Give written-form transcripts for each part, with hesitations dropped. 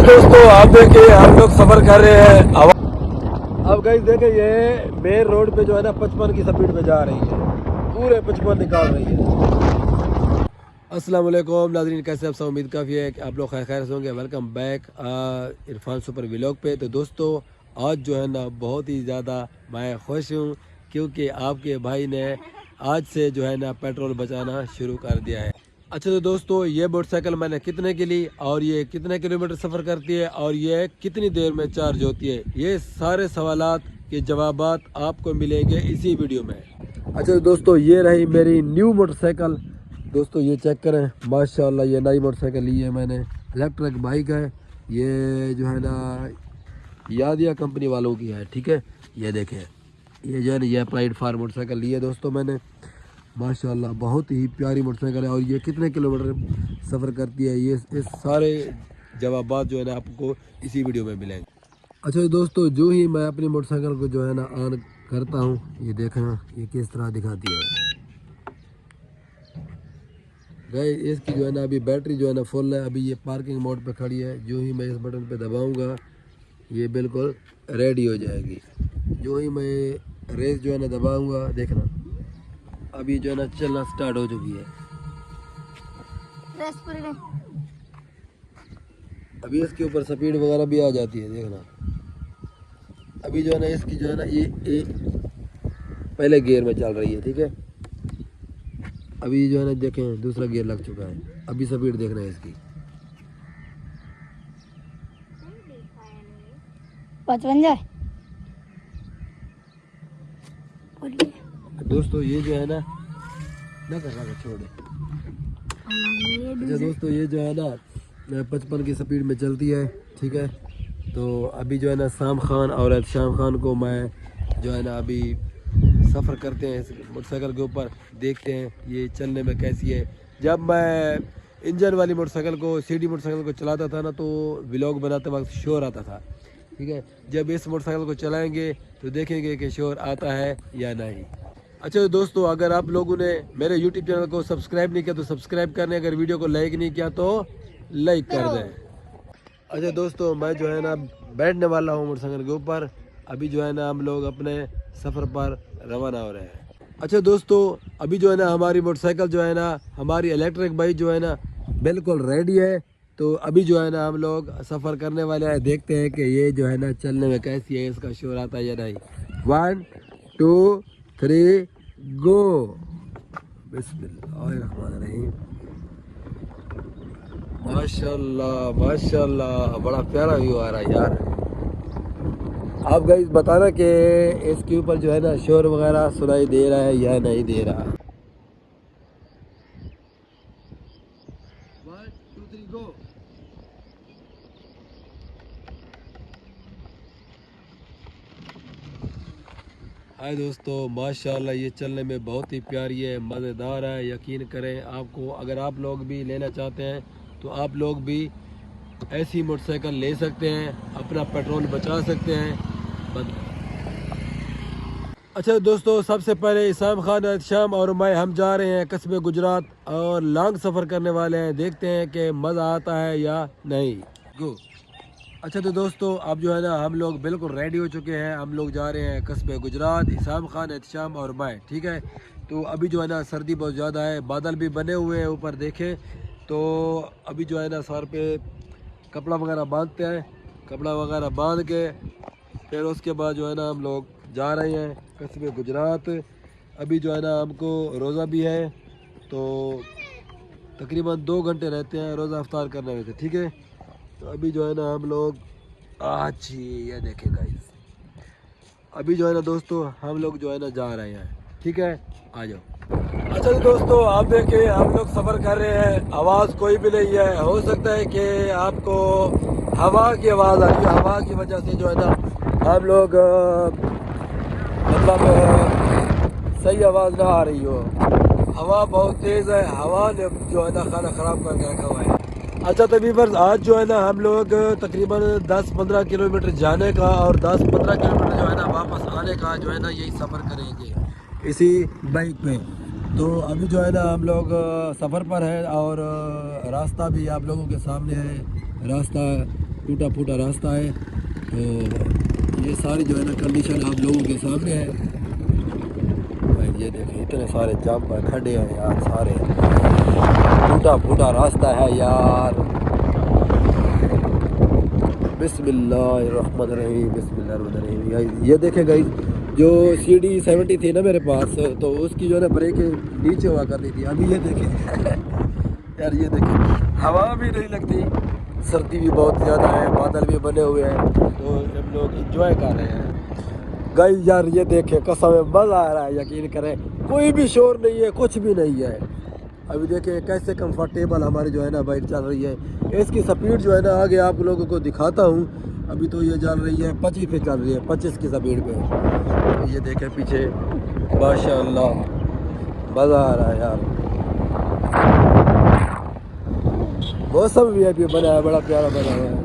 दोस्तों आप देखिए हम लोग सफर कर रहे हैं। अब गाइस देखे ये मेन रोड पे जो है ना 55 की स्पीड पे जा रही है, पूरे 55 निकाल रही है। अस्सलाम वालेकुम नाज़रीन, कैसे आप सब? उम्मीद काफ़ी है कि आप लोग खैर खैर से होंगे। Welcome back Irfan super vlog पे। तो दोस्तों आज जो है ना बहुत ही ज़्यादा मैं खुश हूँ क्योंकि आपके भाई ने आज से जो है ना पेट्रोल बचाना शुरू कर दिया है। अच्छा तो दोस्तों ये मोटरसाइकिल मैंने कितने की ली और ये कितने किलोमीटर सफ़र करती है और ये कितनी देर में चार्ज होती है, ये सारे सवालात के जवाबात आपको मिलेंगे इसी वीडियो में। अच्छा तो दोस्तों ये रही मेरी न्यू मोटरसाइकिल। दोस्तों ये चेक करें, माशाल्लाह ये नई मोटरसाइकिल ली है मैंने, इलेक्ट्रिक बाइक है। ये जो है ना यादिया कंपनी वालों की है, ठीक है। ये देखें ये जो है ना ये अप्लाइड फार मोटरसाइकिल ली है दोस्तों मैंने, माशाल्लाह बहुत ही प्यारी मोटरसाइकिल है। और ये कितने किलोमीटर सफ़र करती है, ये सारे जवाबात जो है ना आपको इसी वीडियो में मिलेंगे। अच्छा तो दोस्तों जो ही मैं अपनी मोटरसाइकिल को जो है ना ऑन करता हूँ, ये देखना ये किस तरह दिखाती है। गए इसकी जो है ना अभी बैटरी जो है ना फुल है, अभी ये पार्किंग मोड पे खड़ी है। जो ही मैं इस बटन पे दबाऊंगा ये बिल्कुल रेडी हो जाएगी। जो ही मैं रेस जो है ना दबाऊंगा, देखना अभी जो है ना चलना स्टार्ट हो चुकी है। अभी इसके ऊपर स्पीड वगैरह भी आ जाती है, देखना। अभी जो है ना इसकी जो है ना ये पहले गियर में चल रही है, ठीक है। अभी जो है ना देखें दूसरा गियर लग चुका है। अभी स्पीड देखना है इसकी 55। दोस्तों ये जो है ना कर छोड़े। अच्छा दोस्तों ये जो है ना 55 की स्पीड में चलती है, ठीक है। तो अभी जो है ना साम खान और शाम खान को मैं जो है ना अभी सफ़र करते हैं इस मोटरसाइकिल के ऊपर, देखते हैं ये चलने में कैसी है। जब मैं इंजन वाली मोटरसाइकिल को सीडी मोटरसाइकिल को चलाता था ना तो व्लॉग बनाते वक्त शोर आता था, ठीक है। जब इस मोटरसाइकिल को चलाएंगे तो देखेंगे कि शोर आता है या नहीं। अच्छा तो दोस्तों अगर आप लोगों ने मेरे YouTube चैनल को सब्सक्राइब नहीं किया तो सब्सक्राइब करने, अगर वीडियो को लाइक नहीं किया तो लाइक कर दें। अच्छा दोस्तों मैं जो है ना बैठने वाला हूँ मोटरसाइकिल के ऊपर। अभी जो है ना हम लोग अपने सफ़र पर रवाना हो रहे हैं। अच्छा दोस्तों अभी जो है ना हमारी मोटरसाइकिल जो है ना हमारी इलेक्ट्रिक बाइक जो है ना बिल्कुल रेडी है। तो अभी जो है ना हम लोग सफ़र करने वाले हैं, देखते हैं कि ये जो है ना चलने में कैसी है, इसका शोर आता है या नहीं। 1 2 3 गो। बिस्मिल्लाहिर्रहमानिर्रहीम। माशाल्लाह माशाल्लाह बड़ा प्यारा व्यू आ रहा है यार। आप गाइस बताना कि इसके ऊपर जो है ना शोर वगैरह सुनाई दे रहा है या नहीं दे रहा। 1 2 3 गो। हाय दोस्तों माशाल्लाह ये चलने में बहुत ही प्यारी है, मज़ेदार है। यकीन करें आपको, अगर आप लोग भी लेना चाहते हैं तो आप लोग भी ऐसी मोटरसाइकिल ले सकते हैं, अपना पेट्रोल बचा सकते हैं। अच्छा दोस्तों सबसे पहले इसाम खान, शाम और मैं हम जा रहे हैं कस्बे गुजरात और लॉन्ग सफ़र करने वाले हैं, देखते हैं कि मज़ा आता है या नहीं। गो। अच्छा तो दोस्तों अब जो है ना हम लोग बिल्कुल रेडी हो चुके हैं, हम लोग जा रहे हैं कस्बे गुजरात, इसाम खान, एहतशाम और मैं, ठीक है। तो अभी जो है ना सर्दी बहुत ज़्यादा है, बादल भी बने हुए हैं ऊपर देखें। तो अभी जो है ना सर पे कपड़ा वगैरह बांधते हैं, कपड़ा वगैरह बांध के फिर उसके बाद जो है ना हम लोग जा रहे हैं कस्बे गुजरात। अभी जो है ना हमको रोज़ा भी है, तो तकरीबन 2 घंटे रहते हैं रोज़ा अफ्तार करने में, ठीक है। तो अभी जो है ना हम लोग आज ये देखें गाइस, अभी जो है ना दोस्तों हम लोग जो है ना जा रहे हैं, ठीक है। आ जाओ। अच्छा तो दोस्तों आप देखिए हम लोग सफ़र कर रहे हैं, आवाज़ कोई भी नहीं है। हो सकता है कि आपको हवा की आवाज़ आ रही है, हवा की वजह से जो है ना हम लोग मतलब सही आवाज़ ना आ रही हो। हवा बहुत तेज़ है, हवा ने जो है ना खाना ख़राब करके रखा हुआ है। अच्छा तो व्यूअर्स आज जो है ना हम लोग तकरीबन 10-15 किलोमीटर जाने का और 10-15 किलोमीटर जो है ना वापस आने का जो है ना यही सफ़र करेंगे इसी बाइक पे। तो अभी जो है ना हम लोग सफ़र पर है और रास्ता भी आप लोगों के सामने है। रास्ता टूटा फूटा रास्ता है। तो ये सारी जो है ना कंडीशन आप लोगों के सामने है। भाई ये देखें इतने सारे जंप पर खड़े हैं यार, सारे टूटा फूटा रास्ता है यार। बिस्मिल्लाहिर्रहमानिर्रहीम, बिस्मिल्लाहिर्रहमानिर्रहीम। ये देखें गाइस, जो सीढ़ी 70 थी ना मेरे पास, तो उसकी जो है ना ब्रेक नीचे हुआ करनी थी। अभी ये देखें यार, ये देखें हवा भी नहीं लगती, सर्दी भी बहुत ज़्यादा है, बादल भी बने हुए हैं, तो हम लोग इंजॉय कर रहे हैं गाइस। यार ये देखें, कसम मज़ा आ रहा है, यकीन करें कोई भी शोर नहीं है, कुछ भी नहीं है। अभी देखें कैसे कंफर्टेबल हमारी जो है ना बाइक चल रही है। इसकी स्पीड जो है ना आगे आप लोगों को दिखाता हूँ। अभी तो ये चल रही है 25 पे चल रही है, 25 की स्पीड पे। तो ये देखें पीछे, माशाअल्लाह मज़ा आ रहा है यार। मौसम भी अभी बना है, बड़ा प्यारा बना हुआ है।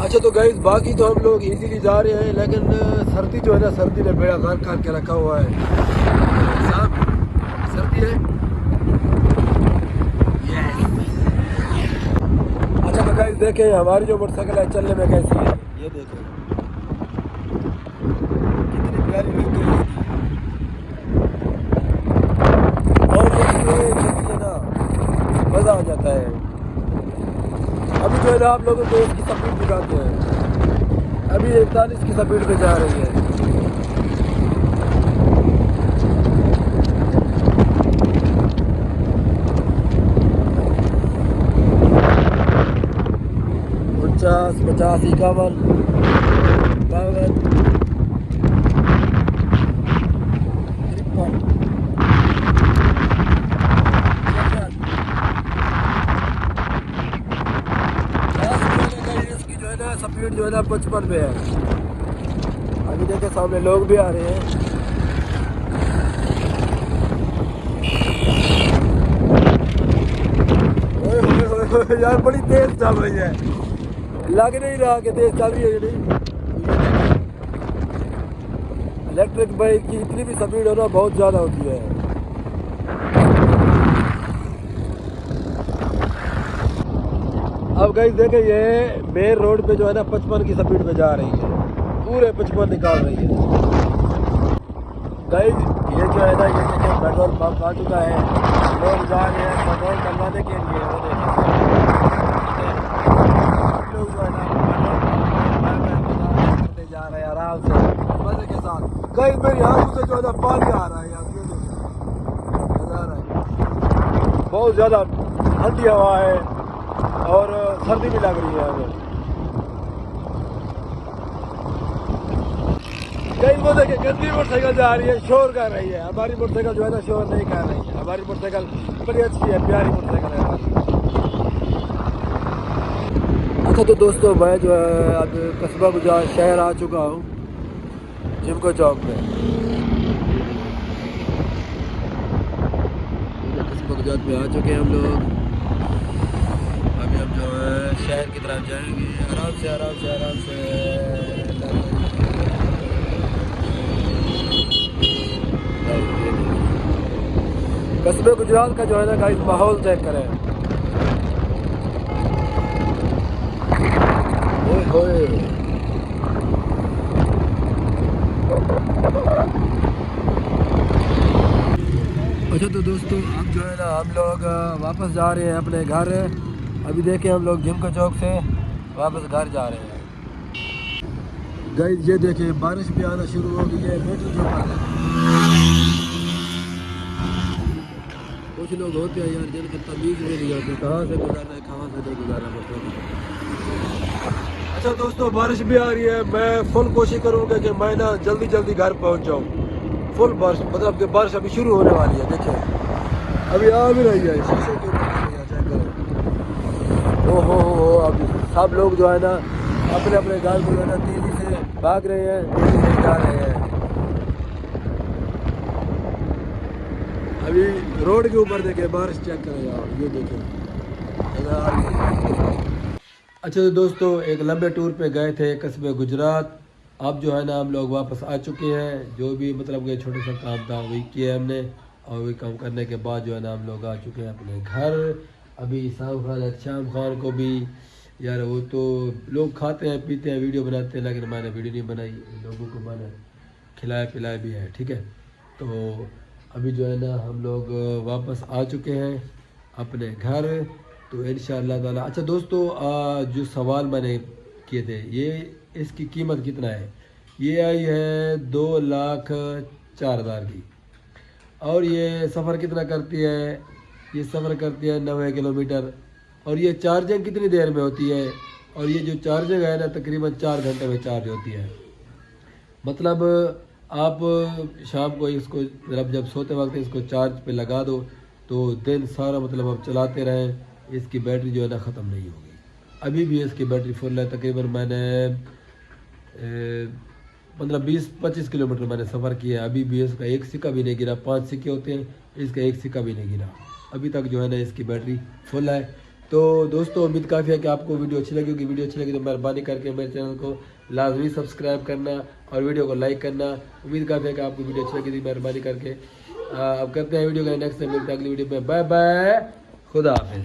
अच्छा तो गाइस, बाकी तो हम लोग इजीली जा रहे हैं, लेकिन सर्दी जो है ना, सर्दी ने बेड़ा गर्क करके रखा हुआ है। साहब सर्दी है। अच्छा तो गाइस देखें हमारी जो मोटरसाइकिल है चलने में कैसी है, ये देखें कितनी प्यारी लुक है और ये चलती है ना, मज़ा आ जाता है। अभी जो है ना आप लोगों को इसकी स्पीड दिखाते हैं। अभी 41 की स्पीड पे जा रही है। पचास 50 51 52 स्पीड जो है ना 55 पे है। अभी देखे सामने लोग भी आ रहे हैं। ओए होए होए होए, यार बड़ी तेज चल रही है, लग नहीं रहा कि तेज चल रही है। नहीं, इलेक्ट्रिक बाइक की इतनी भी स्पीड होना बहुत ज़्यादा होती है। अब गाइस देखें, ये मेन रोड पे जो है ना 55 की स्पीड पे जा रही है, पूरे 55 निकाल रही है। गाइस ये जो है ना, ये देखें पेट्रोल पंप आ चुका है, लोग जा रहे हैं पेट्रोल डलवाने के लिए। वो देखें लोग जो है ना पेट्रोल करते जा रहे हैं आराम से, मजे के साथ। गाइस मेरी आंखों से जो है ना पानी आ रहा है यार, ये देखें नज़ारा है। बहुत ज़्यादा ठंडी हवा है और सर्दी भी लग रही है हमें। कई वो देखे गंदी मोटरसाइकिल जा रही है, शोर कर रही है। हमारी मोटरसाइकिल जो है ना शोर नहीं कर रही है। हमारी मोटरसाइकिल बड़ी अच्छी है, प्यारी मोटरसाइकिल है हमारी। अच्छा तो दोस्तों, मैं जो है अब कस्बा गुजरात शहर आ चुका हूँ, जिमको चौक में। कस्बा गुजरात में आ चुके हैं हम लोग। अभी हम जो है शहर की तरफ जाएंगे, आराम से आराम से आराम से। कस्बे गुजरात का जो है ना गाइस माहौल चेक करें। ओए होए, अच्छा तो दोस्तों, अब जो है ना हम लोग वापस जा रहे हैं अपने घर। अभी देखें हम लोग जिमको चौक से वापस घर जा रहे हैं। गाइस ये देखें बारिश भी आना शुरू हो गई है। कुछ लोग होते हैं यार जिनका तमीज़ में नहीं होती, कहाँ से गुजारना है कहाँ से नहीं गुजारना पड़ता। अच्छा दोस्तों, बारिश भी आ रही है। मैं फुल कोशिश करूँगा कि मैं ना जल्दी जल्दी घर पहुँच जाऊँ। फुल बारिश, मतलब कि बारिश अभी शुरू होने वाली है। देखिए अभी आ भी रही है, शीशे के ऊपर चेक करो। ओहो हो, अभी सब लोग जो है ना अपने अपने घर को जो है ना तेज़ी से भाग रहे हैं, तेज़ी से जा रहे हैं। अभी रोड के ऊपर देखे बारिश चेक करें यार, ये देखें। अच्छा तो दोस्तों, एक लंबे टूर पे गए थे कस्बे गुजरात। अब जो है ना हम लोग वापस आ चुके हैं। जो भी मतलब कि छोटा सा काम था वही किया हमने, और वही काम करने के बाद जो है ना हम लोग आ चुके हैं अपने घर। अभी शाम खान को भी यार वो तो लोग खाते हैं पीते हैं वीडियो बनाते हैं, लेकिन मैंने वीडियो नहीं बनाई, लोगों को मैंने खिलाया पिलाया भी है, ठीक है। तो अभी जो है ना हम लोग वापस आ चुके हैं अपने घर, तो इंशाअल्लाह ताला। अच्छा दोस्तों, जो सवाल मैंने किए थे, ये इसकी कीमत कितना है, ये आई है 2,04,000 की। और ये सफ़र कितना करती है, ये सफ़र करती है 90 किलोमीटर। और ये चार्जिंग कितनी देर में होती है, और ये जो चार्जिंग है ना तकरीबन 4 घंटे में चार्ज होती है। मतलब आप शाम को इसको जब सोते वक्त इसको चार्ज पे लगा दो तो दिन सारा मतलब आप चलाते रहें, इसकी बैटरी जो है ना ख़त्म नहीं होगी। अभी भी इसकी बैटरी फुल है, तकरीबन मैंने 15-20-25 किलोमीटर मैंने सफ़र किया है, अभी भी इसका एक सिक्का भी नहीं गिरा। 5 सिक्के होते हैं, इसका एक सिक्का भी नहीं गिरा, अभी तक जो है ना इसकी बैटरी फुल है। तो दोस्तों उम्मीद काफ़ी है कि आपको वीडियो अच्छी लगी होगी। वीडियो अच्छी लगी तो मेहरबानी करके मेरे चैनल को लाजमी सब्सक्राइब करना और वीडियो को लाइक करना। उम्मीद काफ़ी है कि आपको वीडियो अच्छी लगी थी, मेहरबानी करके। अब करते हैं वीडियो का नेक्स्ट टाइम मिलते हैं अगली वीडियो में। बाय बाय, खुदा हाफिज़।